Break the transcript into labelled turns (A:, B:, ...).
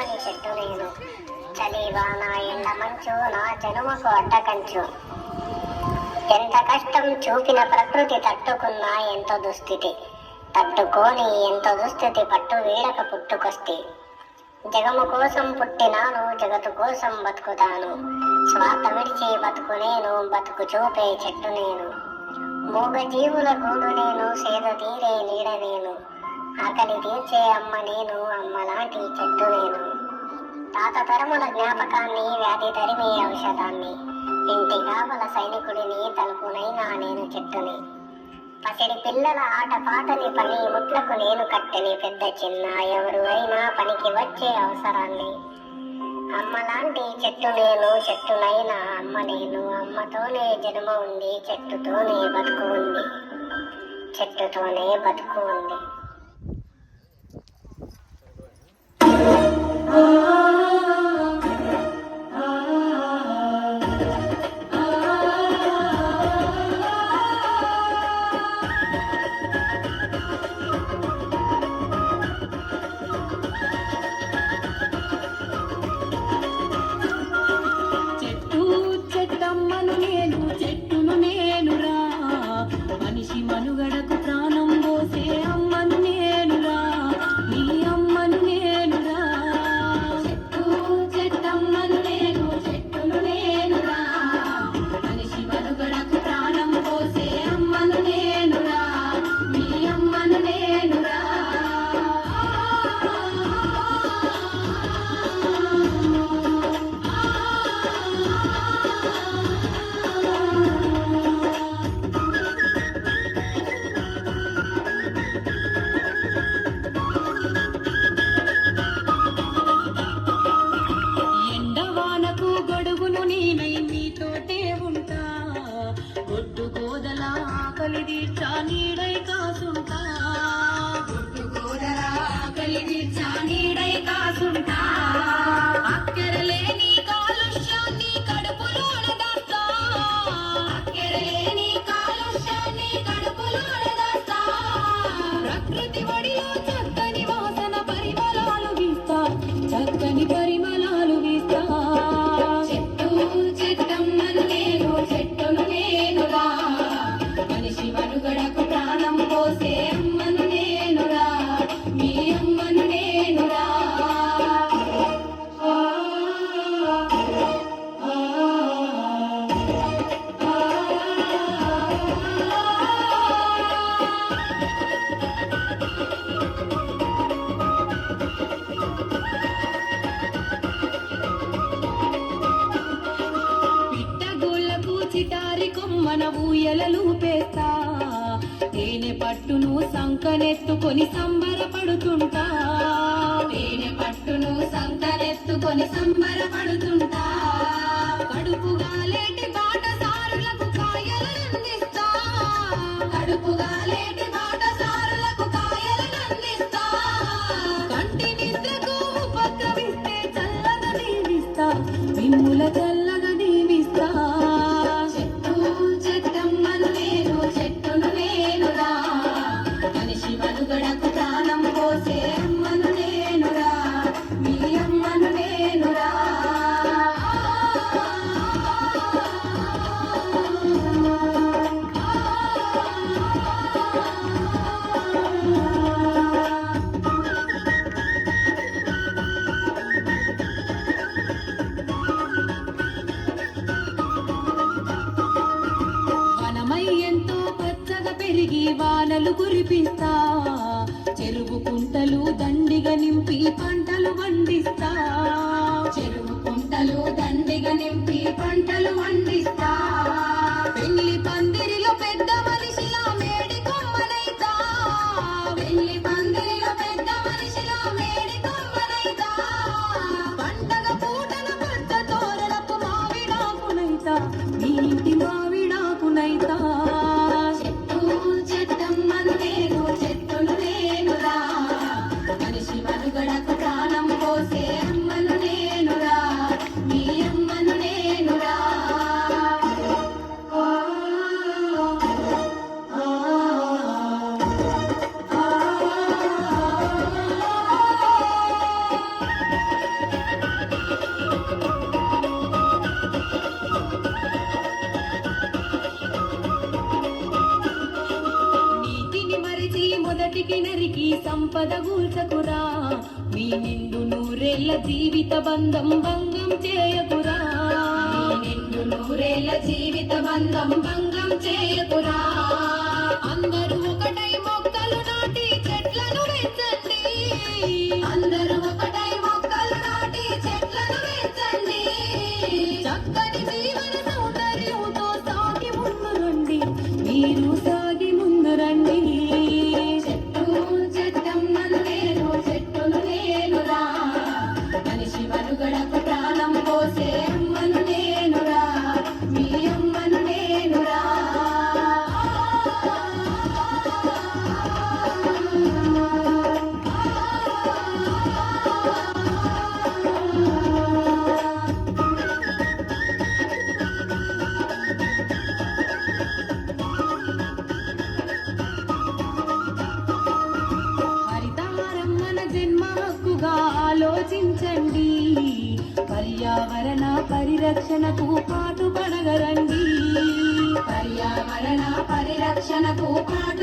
A: కమ్మని చెట్టు నేను, చలి వాన ఎండ మంచు నా జనుమకు అడ్డకంచు. ఎంత కష్టం చూపిన ప్రకృతి తట్టుకున్నా ఎంతో దుస్థితి, తట్టుకోని ఎంతో దుస్థితి పట్టు వీడక పుట్టుకొస్తే. జగము కోసం పుట్టినాను, జగత్తు కోసం బతుకుతాను, స్వార్థ విడిచి బతుకు నేను, బతుకు చూపే చెట్టు నేను. మూగ జీవుల గూడు నేను, సేద తీరే నీడ నేను, ఆకలి తీర్చే అమ్మ నేను, అమ్మలాంటి చెట్టు నేను. తాత తరముల జ్ఞాపకాన్ని, వ్యాధి తరిమే ఔషధాన్ని, ఇంటి కావల సైనికుడిని, తలుపునైనా నేను చెట్టుని. పసిడి పిల్లల ఆట పాటని పని ముట్లకు నేను కట్టెని, పెద్ద చిన్న ఎవరు అయినా పనికి వచ్చే అవసరాన్ని. అమ్మలాంటి చెట్టు నేను, చెట్టునైనా అమ్మ నేను, అమ్మతోనే జన్మ ఉంది, చెట్టుతోనే బతుకు ఉంది, చెట్టుతోనే బతుకు ఉంది.
B: మనుగడకు ప్రాణం పోసే అమ్మను నేనురా, నీ అమ్మను నేనురా. చెట్టు చెట్టమ్మను నేను, చెట్టును నేనురా, మనిషి మనుగడకు ప్రాణం పోసే అమ్మను నేనురా, నీ అమ్మను నేనురా. ఆకలి తీర్చా నీడై కాసుంటా, ఆకలి తీర్చా నీడై కాసుంటా. అక్కరలేని కాలుష్యాన్ని కడుపులోన దాస్తా, అక్కరలేని కాలుష్యాన్ని కడుపులోన దాస్తా. ప్రకృతి ఒడిలో చక్కని వాసన పరిమళాలు వీస్తా, చక్కని పరిమళాలు వీస్తా. చెట్టు చెట్టమ్మను నేను, చెట్టును నేనురా, మనిషి మనుగడకు ప్రాణం పోసే అమ్మను నేనురా, మీ అమ్మను నేనురా. పిట్టగోళ్లకు చిటారి కొమ్మన ఊయలలు పేస్తా, తేనె పట్టును సంకనెత్తుకొని సంబరపడుతుంటా, తేనె పట్టును సంకనెత్తుకొని సంబరపడుతుంటా. కడుపుగా లేటి బాటసారులకు కాయలనందిస్తా, కడుపుగా లేటి బాటసారులకు కాయలనందిస్తా. కంటి నిద్రకు ఉపద్రవిస్తే చల్లగా దీవిస్తా, మిమ్ముల చల్లగా దీవిస్తా. చెట్టు చెట్టమ్మను నేను, చెట్టును నేనురా, మనిషి మనుగడకు ప్రాణం పోసే అమ్మను నేనురా, మీ అమ్మను నేనురా. వనమై ఎంతో పచ్చగా పెరిగి వానలు కురిపిస్తా, చెరువు కుంటలు దండిగా నింపి పంటలు వండిస్తా, చెరువు కుంటలు దండిగా నింపి పంటలు వండిస్తా. పెళ్లి పందిరిలో పెద్ద మనిషిలా మేడి కొమ్మనైతా, పెళ్లి పందిరిలో పెద్ద మనిషిలా మేడి కొమ్మనైతా. పండగ పూటల పచ్చ తోరణపు మావిడాకునైతా, మీ ఇంటి మావిడాకునైతా. చెట్టు చెట్టమ్మను నేను, చెట్టును నేనురా, మనిషి మనుగడకు ప్రాణం పోసే అమ్మను నేనురా, మీ అమ్మ సంపద గూల్చకురా మీ నిండు నూరేళ్ల జీవిత బంధం భంగం చేయకురా మీ నిండు నూరేళ్ల జీవిత బంధం భంగం చేయకురా అందరూ ఒకటై మొక్కలు నాటి చెట్లను పెంచండి అందరూ ఒకటై మొక్కలు నాటి చెట్లను పెంచండి చక్కని జీవన సౌందర్యంతో సాగి ముందు రండి మీరు సాగి ముందు రండి చెట్టు చెట్టమ్మను నేను చెట్టును నేనురా మనిషి మనుగడకు ప్రాణం పోసే అమ్మను నేనురా మీ అమ్మను నేనురా హరితహారం మన జన్మ హక్కుగా ఆలోచించండి పర్యావరణ పరిరక్షణకు పాటుపడగరండి పర్యావరణ పరిరక్షణకు పాటు